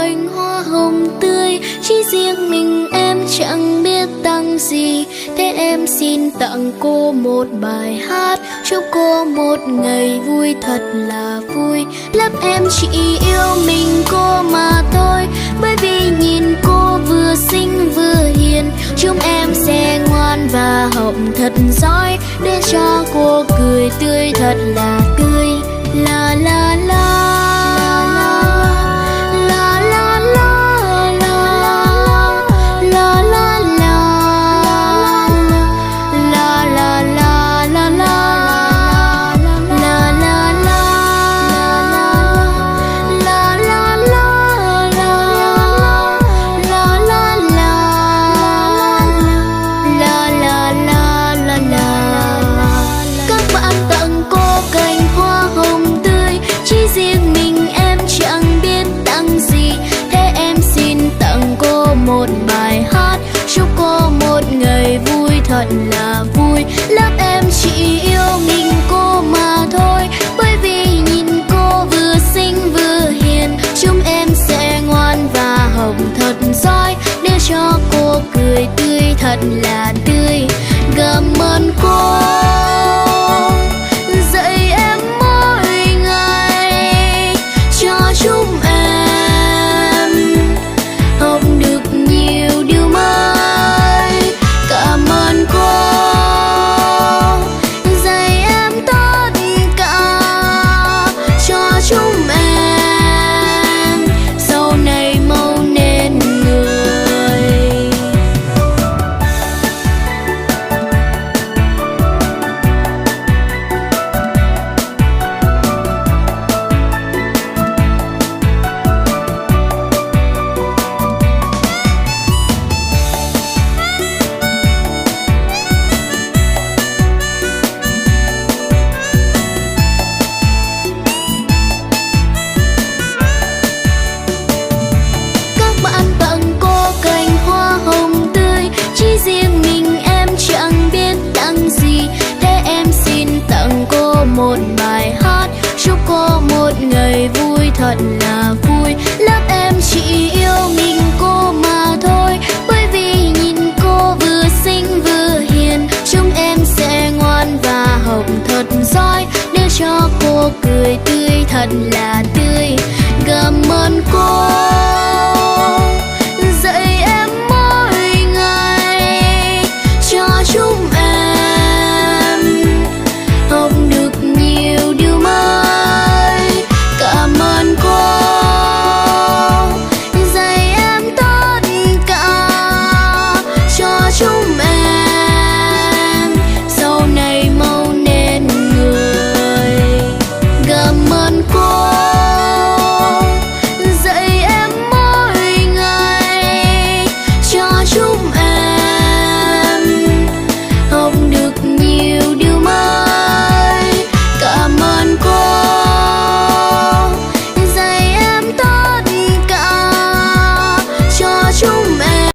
cành hoa hồng tươi, chỉ riêng mình em chẳng biết tặng gì. Thế em xin tặng cô một bài hát, chúc cô một ngày vui thật là vui. Lớp em chỉ yêu mình cô mà thôi, bởi vì nhìn cô vừa xinh vừa hiền. Chúng em sẽ ngoan và học thật giỏi, để cho cô cười tươi thật là tươi. La la la. Một bài hát chúc cô một ngày vui thật là vui. Lớp em chỉ yêu mình cô mà thôi, bởi vì nhìn cô vừa xinh vừa hiền. Chúng em sẽ ngoan và học thật giỏi, để cho cô cười tươi thật là tươi. Cảm ơn cô dạy em mỗi ngày, cho chúng em học được nhiều điều mới. Cảm ơn cô dạy em tất cả, cho chúng em sau này mau nên người. Một bài hát chúc cô một ngày vui thật là vui. Lớp em chỉ yêu mình cô mà thôi, bởi vì nhìn cô vừa xinh vừa hiền. Chúng em sẽ ngoan và học thật giỏi, để cho cô cười tươi thật là